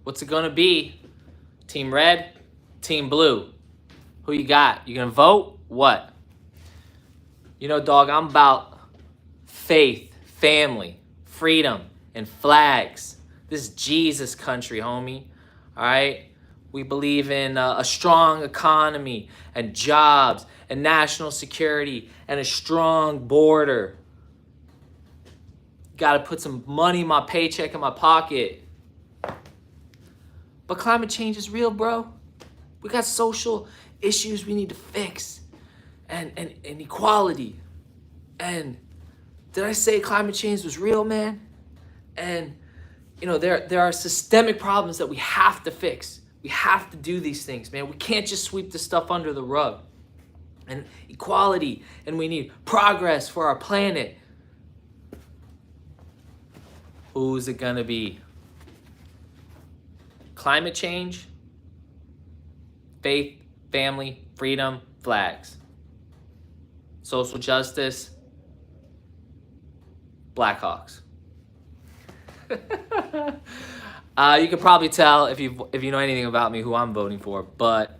What's it gonna be? Team red, team blue. Who you got? You gonna vote? What? You know, dog, I'm about faith, family, freedom, and flags. This is Jesus country, homie. All right? We believe in a strong economy and jobs and national security and a strong border. Got to put some money in my paycheck in my pocket. But climate change is real, bro. We got social issues we need to fix and equality. And did I say climate change was real, man? And you know, there are systemic problems that we have to fix. We have to do these things, man. We can't just sweep this stuff under the rug. And equality, and we need progress for our planet. Who's it gonna be? Climate change, faith, family, freedom, flags. Social justice, Blackhawks. You can probably tell if you know anything about me who I'm voting for, but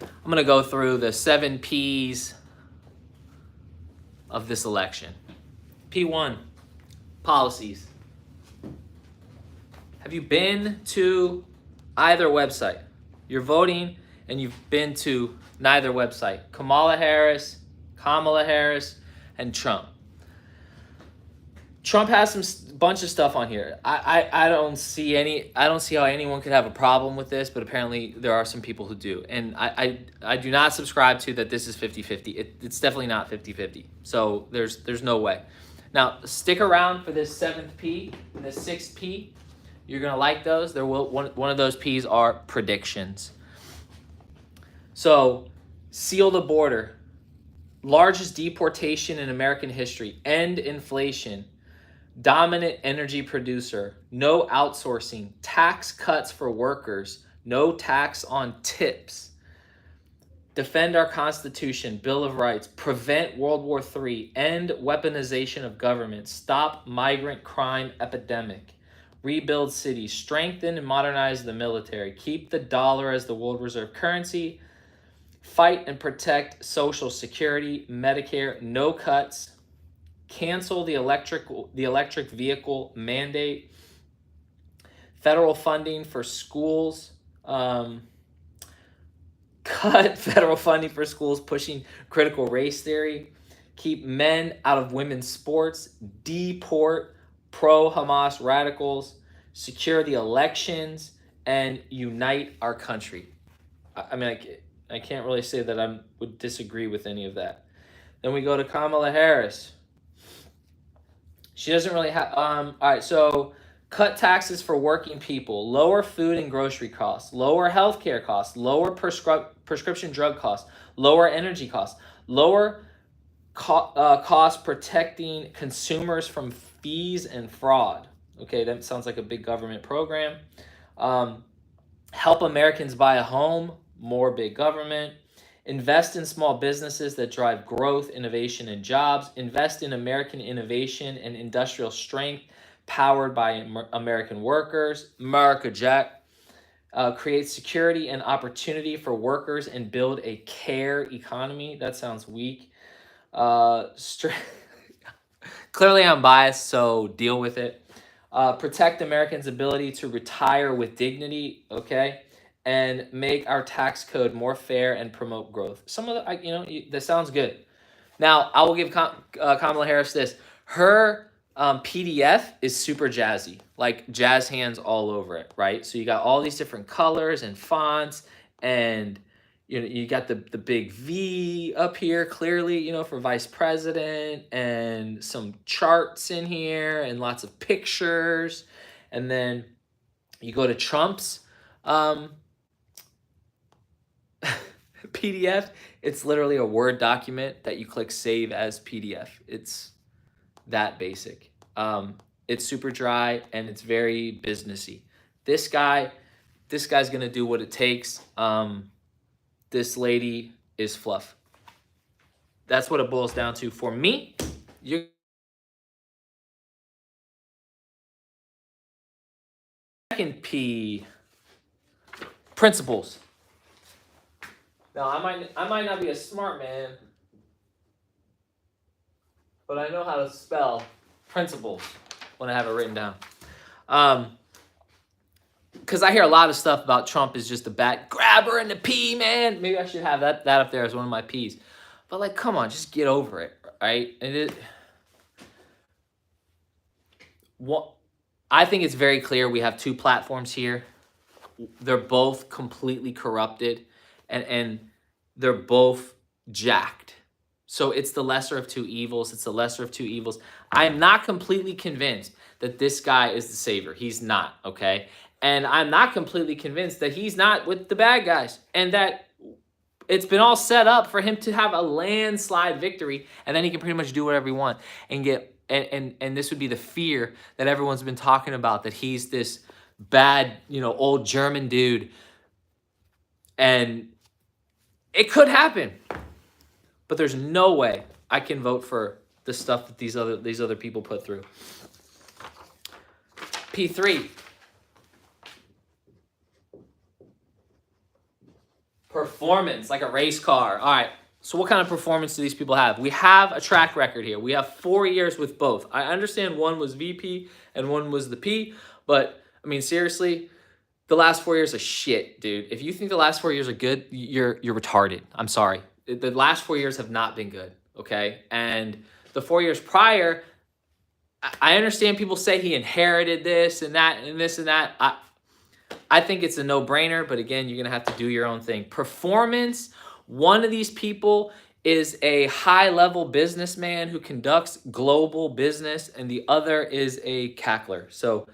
I'm gonna go through the 7 P's of this election. P1, policies. Have you been to either website? You're voting and you've been to neither website. Kamala Harris, and Trump. Trump has some bunch of stuff on here. I don't see how anyone could have a problem with this, but apparently there are some people who do. And I do not subscribe to that this is 50-50. It's definitely not 50-50. So there's no way. Now stick around for this 7th P and this 6th P. You're gonna like those. There will one of those P's are predictions. So seal the border. Largest deportation in American history. End inflation. Dominant energy producer, no outsourcing, tax cuts for workers, no tax on tips, defend our Constitution, Bill of Rights, prevent World War III, end weaponization of government, stop migrant crime epidemic, rebuild cities, strengthen and modernize the military, keep the dollar as the world reserve currency, fight and protect Social Security, Medicare, no cuts, cancel the electric vehicle mandate, federal funding for schools, cut federal funding for schools pushing critical race theory, keep men out of women's sports, deport pro-Hamas radicals, secure the elections, and unite our country. I mean, I can't really say that I would disagree with any of that. Then we go to Kamala Harris. She doesn't really have, all right, so cut taxes for working people, lower food and grocery costs, lower healthcare costs, lower prescription drug costs, lower energy costs, lower costs protecting consumers from fees and fraud. Okay, that sounds like a big government program. Help Americans buy a home, more big government. Invest in small businesses that drive growth, innovation, and jobs. Invest in American innovation and industrial strength powered by American workers. America Jack. Create security and opportunity for workers and build a care economy. That sounds weak. Clearly I'm biased, so deal with it. Protect Americans' ability to retire with dignity, okay? And make our tax code more fair and promote growth. Some of the, that sounds good. Now, I will give Kamala Harris this. Her PDF is super jazzy, like jazz hands all over it, right? So you got all these different colors and fonts, and you got the big V up here, clearly, for vice president, and some charts in here, and lots of pictures. And then you go to Trump's PDF. It's literally a Word document that you click save as PDF. It's that basic. It's super dry and it's very businessy. This guy's gonna do what it takes. This lady is fluff. That's what it boils down to for me. You're Second P, principles. Now, I might not be a smart man, but I know how to spell principles when I have it written down. Because I hear a lot of stuff about Trump is just a bad grabber and the P, man. Maybe I should have that up there as one of my P's. But like, come on, just get over it, right? I think it's very clear we have two platforms here. They're both completely corrupted, and they're both jacked. So it's the lesser of two evils. It's the lesser of two evils. I'm not completely convinced that this guy is the savior. He's not, okay? And I'm not completely convinced that he's not with the bad guys, and that it's been all set up for him to have a landslide victory, and then he can pretty much do whatever he wants and get. And this would be the fear that everyone's been talking about, that he's this bad, old German dude, and it could happen. But there's no way I can vote for the stuff that these other people put through. P3. Performance, like a race car. All right, so what kind of performance do these people have? We have a track record here. We have 4 years with both. I understand one was VP and one was the P, but, I mean, seriously, the last 4 years are shit, dude. If you think the last 4 years are good, you're retarded. I'm sorry. The last 4 years have not been good, okay? And the 4 years prior, I understand people say he inherited this and that and this and that. I think it's a no-brainer, but again, you're going to have to do your own thing. Performance, one of these people is a high-level businessman who conducts global business, and the other is a cackler. So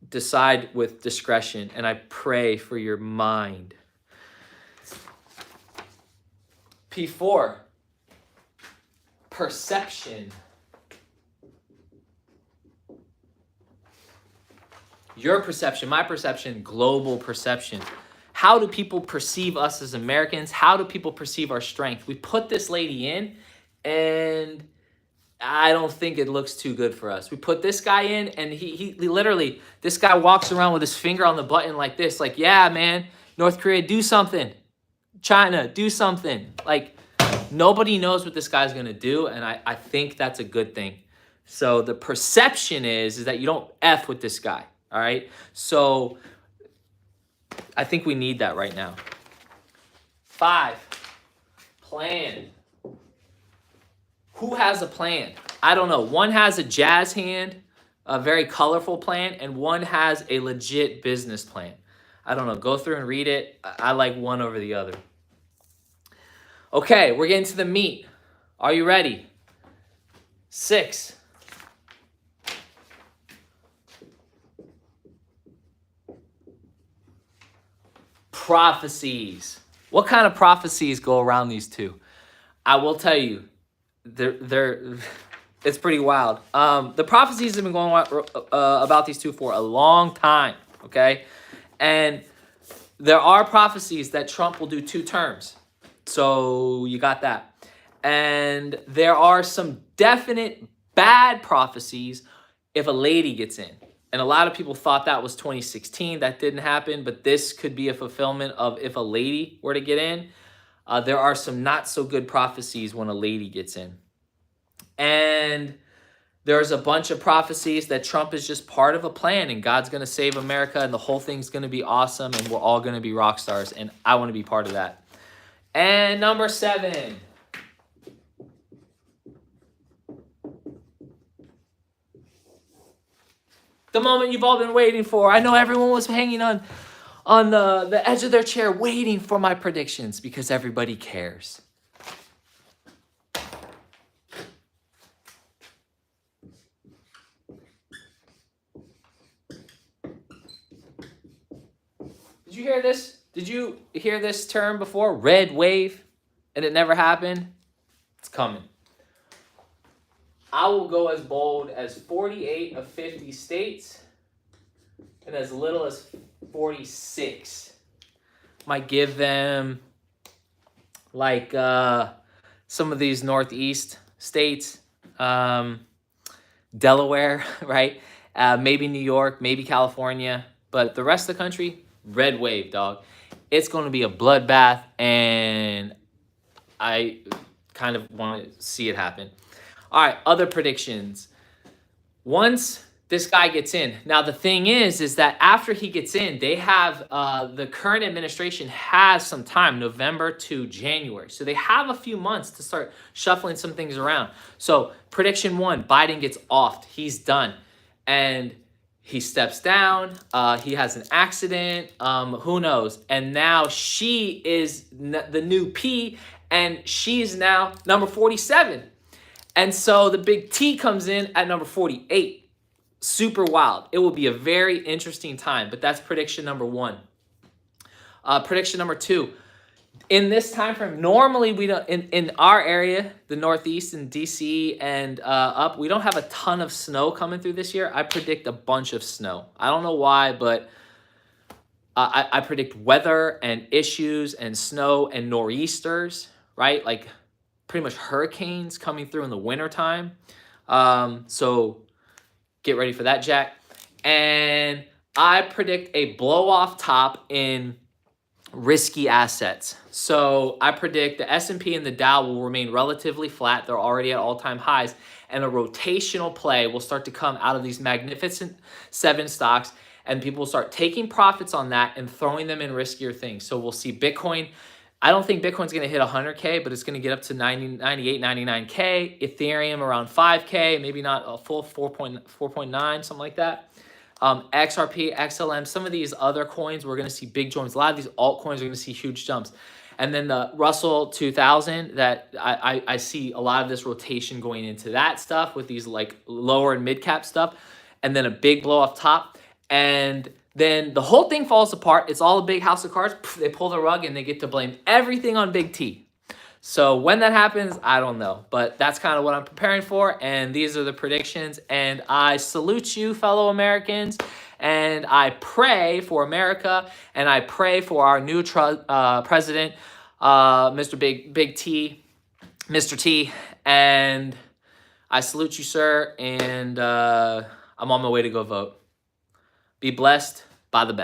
decide with discretion, and I pray for your mind. P4, perception. Your perception, my perception, global perception. How do people perceive us as Americans? How do people perceive our strength? We put this lady in, and I don't think it looks too good for us. We put this guy in, and he literally, this guy walks around with his finger on the button like this, like, yeah, man, North Korea, do something. China, do something. Like, nobody knows what this guy's going to do, and I think that's a good thing. So the perception is that you don't F with this guy. All right, so I think we need that right now. 5, plan. Who has a plan? I don't know. One has a jazz hand, a very colorful plan, and one has a legit business plan. I don't know. Go through and read it. I like one over the other. Okay, we're getting to the meat. Are you ready? 6. Prophecies. What kind of prophecies go around these two? I will tell you, it's pretty wild. The prophecies have been going on about these two for a long time, okay? And there are prophecies that Trump will do 2 terms. So you got that. And there are some definite bad prophecies if a lady gets in. And a lot of people thought that was 2016. That didn't happen, but this could be a fulfillment of if a lady were to get in. There are some not so good prophecies when a lady gets in. And there's a bunch of prophecies that Trump is just part of a plan, and God's going to save America, and the whole thing's going to be awesome, and we're all going to be rock stars, and I want to be part of that. And number 7. The moment you've all been waiting for. I know everyone was hanging on the edge of their chair waiting for my predictions because everybody cares. Did you hear this? Did you hear this term before? Red wave, and it never happened? It's coming. I will go as bold as 48 of 50 states and as little as 46. Might give them like some of these Northeast states, Delaware, right? Maybe New York, maybe California, But the rest of the country, red wave, dog. It's going to be a bloodbath, and I kind of want to see it happen. All right, other predictions. Once this guy gets in, now the thing is that after he gets in, they have the current administration has some time, November to January, so they have a few months to start shuffling some things around. So prediction one: Biden gets offed, he's done, and he steps down. He has an accident. Who knows? And now she is the new P, and she's now number 47. And so the big T comes in at number 48. Super wild. It will be a very interesting time, but that's prediction number one. Prediction number two. In this time frame, normally we don't, in our area, the Northeast and DC and up, we don't have a ton of snow coming through this year. I predict a bunch of snow. I don't know why, but I predict weather and issues and snow and nor'easters, right? Like pretty much hurricanes coming through in the wintertime. So get ready for that, Jack. And I predict a blow off top in risky assets. So I predict the S&P and the Dow will remain relatively flat. They're already at all-time highs. And a rotational play will start to come out of these magnificent 7 stocks. And people will start taking profits on that and throwing them in riskier things. So we'll see Bitcoin. I don't think Bitcoin's going to hit 100K, but it's going to get up to 98, 99K. Ethereum around 5K, maybe not a full 4.9, something like that. XRP, XLM, some of these other coins, we're going to see big jumps. A lot of these altcoins are going to see huge jumps. And then the Russell 2000, that I see a lot of this rotation going into that stuff with these like lower and mid cap stuff. And then a big blow off top. And then the whole thing falls apart. It's all a big house of cards. They pull the rug and they get to blame everything on Big T. So when that happens, I don't know. But that's kind of what I'm preparing for. And these are the predictions. And I salute you, fellow Americans. And I pray for America. And I pray for our new president, Mr. Big T, Mr. T. And I salute you, sir. And I'm on my way to go vote. Be blessed by the best.